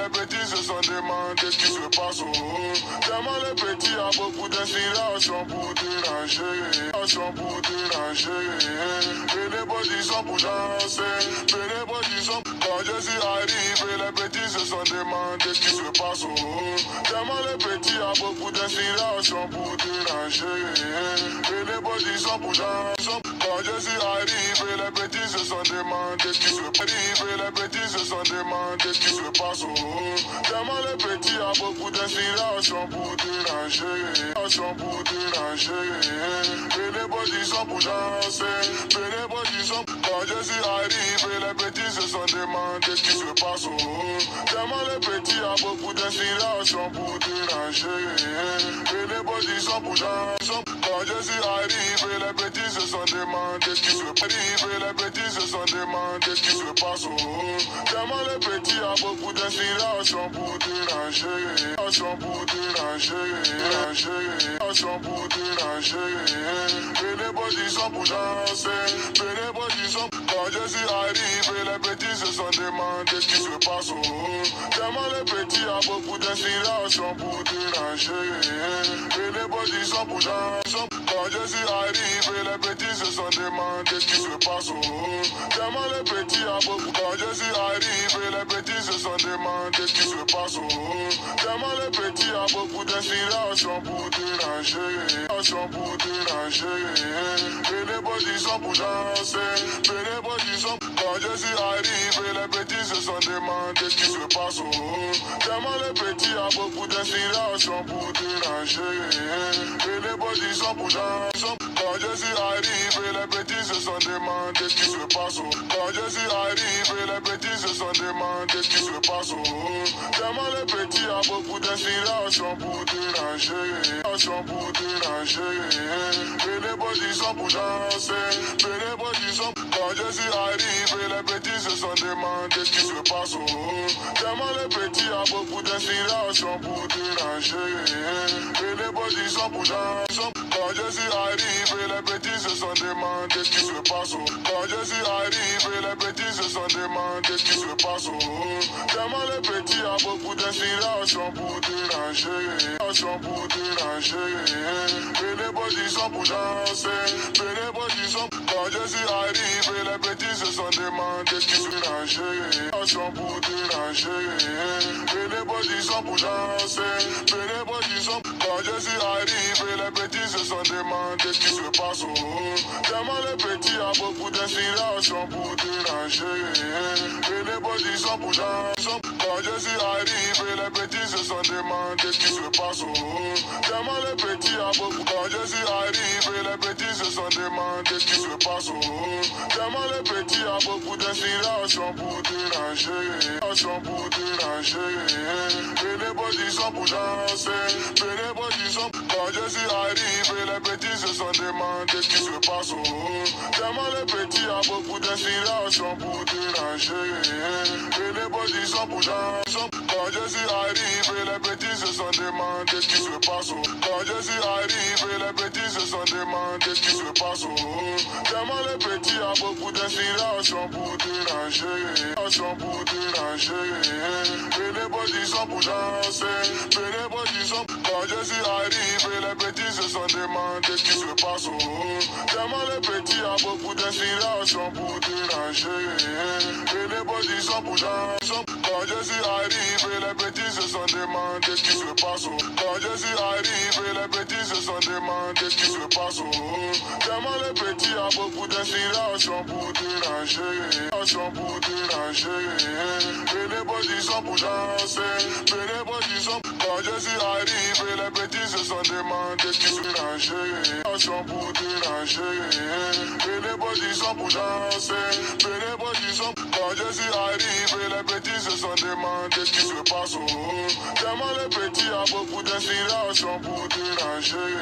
les petits se sont demandé ce qui se passe au haut. Tellement les petits a beaucoup d'inspiration pour déranger, pour déranger. Et les petits sont pour danser, et les petits sont. Quand je suis arrivé, les petits se sont demandé ce qui se passe au haut. Tellement les petits a beaucoup d'inspiration pour déranger, et les petits sont pour danser. Quand je suis arrivé, les petits se sont demandé ce qui se passe. Les petits se sont demandé ce qui se passe au haut. Tellement les petits a beaucoup d'inspiration pour déranger, pour déranger. Et les petits sont pour danser, et les petits sont. Quand je suis arrivé, les petits se sont demandé ce qui se passe au haut. Tellement les petits a beaucoup d'inspiration pour déranger, et les petits sont pour danser. Quand je suis arrivé, les petits se sont demandé ce qui se passe. Les petits se sont demandé ce qui se passe au haut. Tellement les petits a beaucoup d'inspiration pour déranger, pour déranger, pour déranger. Et les petits sont pour danser, et les petits sont. Quand je suis arrivé, les petits se sont demandé ce qui se passe au haut. Tellement les petits a beaucoup d'inspiration pour déranger, et les petits sont pour danser. Quand je suis arrivé, les petits se sont demandé ce qui se passe au haut. Tellement les petits a beaucoup. Quand je suis arrivé, les petits se sont demandé ce qui se passe au haut. Tellement les petits a beaucoup d'inspiration pour déranger, pour déranger. Et les petits sont pour danser, et les petits sont. Quand je suis arrivé, les petits se sont demandé ce qui se passe au haut. Tellement les petits a beaucoup d'inspiration pour déranger, et les petits sont pour danser. Quand je suis arrivé, les petits se sont demandé ce qui se passe au haut. Quand je suis arrivé, les petits se sont demandé ce qui se passe au haut. Tellement les petits a beaucoup d'inspiration pour déranger, pour déranger. Et les petits sont pour danser, et les petits sont. Quand je suis arrivé, les petits se sont demandé ce qui se passe au haut. Tellement les petits a beaucoup d'inspiration pour déranger, et les petits sont pour danser. Quand je suis arrivé, les petits se sont demandé ce qui se passe au haut. Quand je suis arrivé, les petits se sont demandé ce qui se passe au haut. Tellement les petits a beaucoup d'inspiration pour déranger, pour déranger. Et les petits sont pour danser, et les petits sont. Quand je suis arrivé, les petits se sont demandé ce qui se déranger, pour déranger. Et les petits sont pour danser, et les petits sont. Quand je suis arrivé, les petits se sont demandé ce qui se passe au haut. Tellement les petits a beaucoup d'inspiration pour déranger, et les petits sont pour danser. Quand je suis arrivé, les petits se sont demandé ce qui se passe au haut. Tellement les petits a beaucoup. Quand je suis arrivé, les petits se sont demandé ce qui se passe au haut. Tellement les petits a beaucoup d'inspiration pour déranger, pour déranger. Et les petits sont pour danser, et les petits sont. Quand je suis arrivé, les petits se sont demandé ce qui se passe au haut. Tellement les petits a beaucoup d'inspiration pour déranger, et les petits sont pour danser. Quand je suis arrivé, les petits se sont demandé ce qui se passe au haut. Quand je suis arrivé, les petits se sont demandé ce qui se passe au haut. Tellement les petits a beaucoup d'inspiration pour déranger, pour déranger. Et les petits sont pour danser, et les petits sont. Quand je suis arrivé, les petits se sont demandé ce qui se passe au haut. Tellement les petits a beaucoup d'inspiration pour déranger, et les petits sont pour danser. Quand je suis arrivé, les petits se sont demandé ce qui se passe au haut. Quand je suis arrivé, les petits se sont demandé ce qui se passe au haut. Tellement les petits a beaucoup d'inspiration pour déranger, pour déranger. Et les petits sont pour danser, et les petits sont. Quand je suis arrivé, les petits se sont demandé ce qui se déranger, pour déranger. Et les petits sont pour danser, et les petits sont. Quand je suis arrivé, les petits se sont demandé ce qui se passe au haut. Tellement les petits a beaucoup d'inspiration pour déranger,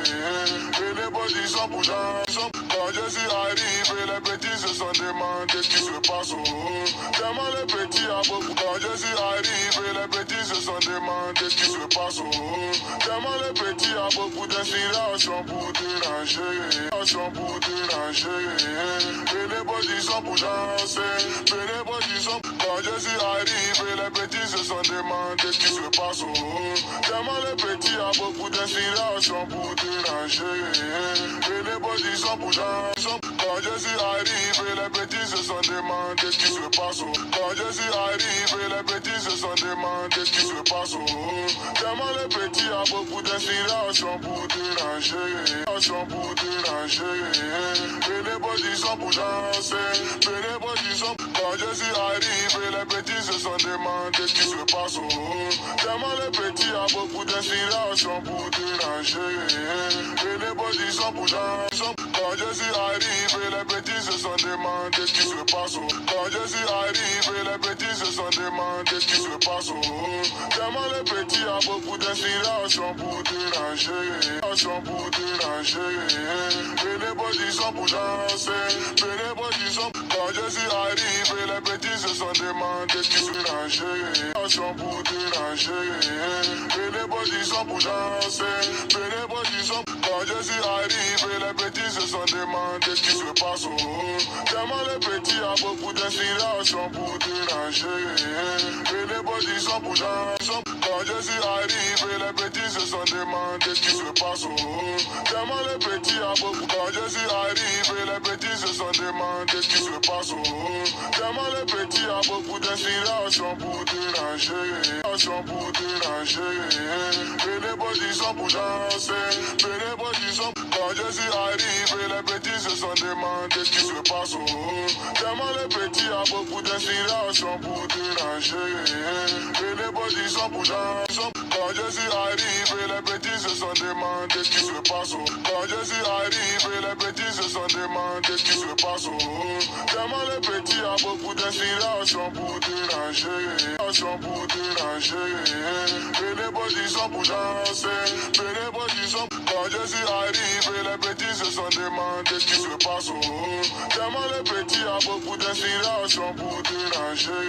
et les petits sont pour danser. Quand je suis arrivé, les petits se sont demandé ce qui se passe au haut. Tellement les petits a beaucoup. Quand je suis arrivé, les petits se sont demandé ce qui se passe au haut. Tellement les petits a beaucoup d'inspiration pour déranger, pour déranger. Et les petits sont pour danser, et les petits sont. Quand je suis arrivé, les petits se sont demandé ce qui se passe au haut. Tellement les petits a beaucoup d'inspiration pour déranger. Et les bodies sont pour danser. Quand je suis arrivé, les petits se sont demandé ce qui se passe au haut. Quand je suis arrivé, les petits se sont demandé ce qui se passe au haut. Tellement les petits a beaucoup d'inspiration pour déranger. Pour déranger. Et les bodies sont pour danser. Et les bodies sont. Quand je suis arrivé, les petits se sont demandé ce qui se passe au haut. Tellement les petits a beaucoup d'inspiration pour déranger. Et les bodies sont pour danser. Quand je suis arrivé, les petits se sont demandé ce qui se passe au haut. Quand je suis arrivé, les petits se sont demandé ce qui se passe au haut. Tellement les petits a beaucoup d'inspiration pour déranger. Pour déranger. Et les bodies sont pour danser. Et les bodies sont. Quand je suis arrivé, les petits se sont demandé ce qui se dérangeait. Pour déranger. Et les bodies sont pour danser. Et les bodies sont. Quand je suis arrivé, les petits se sont demandé ce qui se passe au haut. Tellement les petits a beaucoup d'inspiration pour déranger. Et les bodies sont pour danser. Quand je suis arrivé, les petits se sont demandé ce qui se passe au haut. Tellement les petits a beaucoup. Quand je suis arrivé, les petits se sont demandé ce qui se passe au haut. Tellement les petits a beaucoup d'inspiration pour déranger. Pour déranger. Et les bodies sont pour danser. Et les bodies sont. Quand je suis arrivé, les petits se sont demandé ce qui se passe au haut. Tellement les petits a beaucoup d'inspiration pour déranger. Et les bodies sont pour danser. Quand je suis arrivé, les petits se sont demandé ce qui se passe au haut. Quand je suis arrivé, les petits se sont demandé ce qui se passe au haut. Tellement les petits a beaucoup d'inspiration pour déranger. Pour déranger. Et les bodies sont pour danser. Et les bodies sont. Quand je suis arrivé, les petits se sont demandé ce qui se passe au haut. Tellement les petits a beaucoup d'inspiration pour déranger.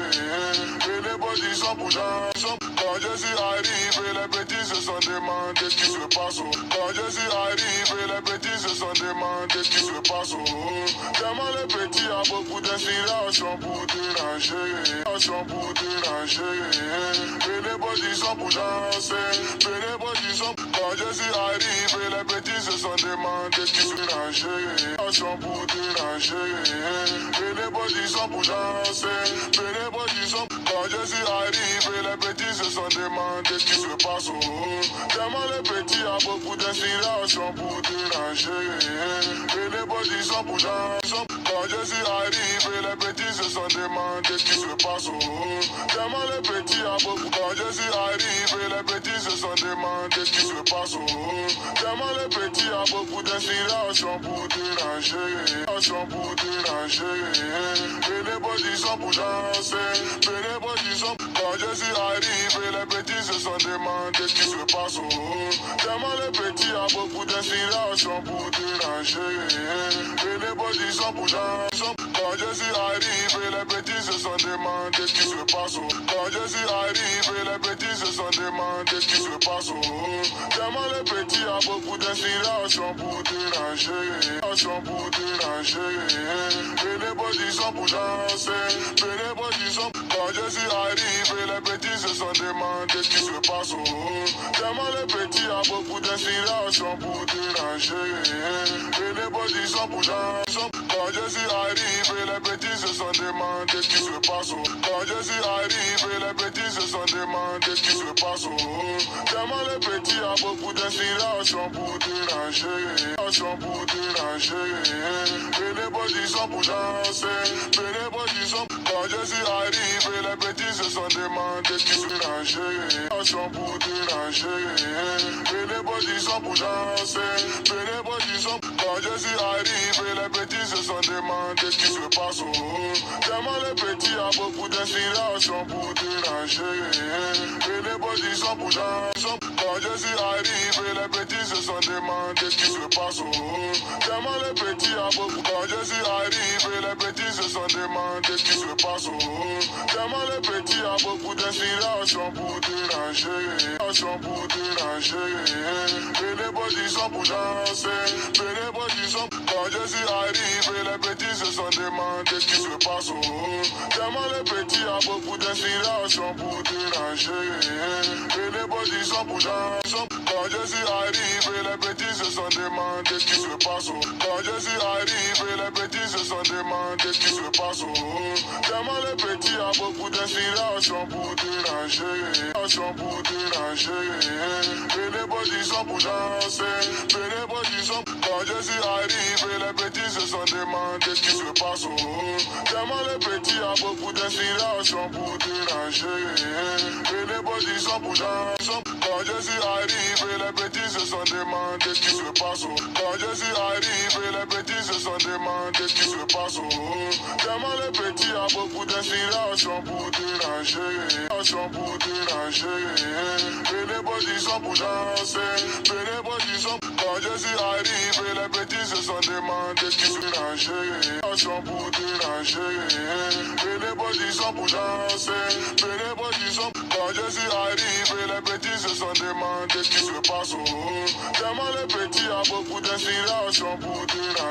Et les bodies sont pour danser. Quand je suis arrivé, les petits se sont demandé ce qui se passe au haut. Quand je suis arrivé, les petits se sont demandé ce qui se passe au haut. Tellement les petits a beaucoup d'inspiration pour déranger. Pour déranger. Et les bodies sont pour danser. Et les bodies sont. Quand je suis arrivé, les petits se sont demandé ce qui se dérangeait. Pour déranger. Et les bodies sont pour danser. Et les bodies sont. Quand je suis arrivé, les petits se sont demandé ce qui se passe au haut. Tellement les petits a beaucoup d'inspiration pour déranger. Et les bodies sont pour danser. Quand je suis arrivé, les petits se sont demandé ce qui se passe au haut. Tellement les petits a beaucoup. Quand je suis arrivé, les petits se sont demandé ce qui se passe au haut. Tellement les petits a beaucoup d'inspiration pour déranger. Pour déranger. Et les bodies sont pour danser. Et les bodies sont. Quand je suis arrivé, les petits se sont demandé ce qui se passe au haut. Tellement les petits a beaucoup d'inspiration pour déranger. Et les bodies sont pour danser. Quand je suis arrivé, les petits se sont demandé ce qui se passe au haut. Quand je suis arrivé, les petits se sont demandé ce qui se passe au haut. Tellement les petits a beaucoup d'inspiration pour déranger. Pour déranger. Et les bodies sont pour danser. Et les bodies sont. Quand je suis arrivé, les petits se sont demandé ce qui se passe au haut. Tellement les petits a beaucoup d'inspiration pour déranger. Et les bodies sont pour danser. Quand je suis arrivé, les petits se sont demandé ce qui se passe au haut. Quand je suis arrivé, les petits se sont demandé ce qui se passe au haut. Tellement les petits a beaucoup d'inspiration pour déranger. Pour déranger. Et les bodies sont pour danser. Et les bodies sont. Quand je suis arrivé, les petits se sont demandé ce qui se dérangeait. Pour déranger. Et les bodies sont pour danser. Et les bodies sont. Quand je suis arrivé, les petits se sont demandé ce qui se passe au haut. Tellement les petits a beaucoup d'inspiration pour déranger. Et les bodies sont pour danser. Quand Jessie arrive, les petits se sont demandé ce qui se passe au haut. Tellement les petits a beaucoup. Quand Jessie arrive, les petits se sont demandé ce qui se passe au haut. Tellement les petits a beaucoup d'inspiration pour déranger. Pour déranger. Et les petits sont pour danser. Et les petits sont. Quand Jessie arrive, les petits se sont demandé ce qui se passe au haut. Tellement les petits a beaucoup d'inspiration pour déranger. Et les petits sont pour danser. Quand Jessie arrive, les petits se sont demandé ce qui se passe au haut. Quand Jessie arrive, les petits se sont demandé ce qui se passe au haut. Tellement les petits a beaucoup d'inspiration pour déranger. Pour déranger. Et les petits sont pour danser. Et les petits sont. Quand Jessie arrive, les petits se sont demandé ce qui se passe au haut. Tellement les petits a beaucoup d'inspiration pour déranger. Et les petits sont pour danser. Quand Jessie arrive, les petits se sont demandé ce qui se passe au haut. Quand Jessie arrive, les petits se sont demandé ce qui se passe au haut. Tellement les petits a beaucoup d'inspiration pour déranger. Pour déranger. Et les petits sont pour danser. Et les petits sont. Quand Jessie arrive, les petits se sont demandé ce qui se dérangeait. Pour déranger. Et les petits sont pour danser. Et les petits sont. Quand Jessie arrive, les petits se sont demandé ce qui se passe au haut. Tellement les petits a beaucoup d'inspiration pour déranger.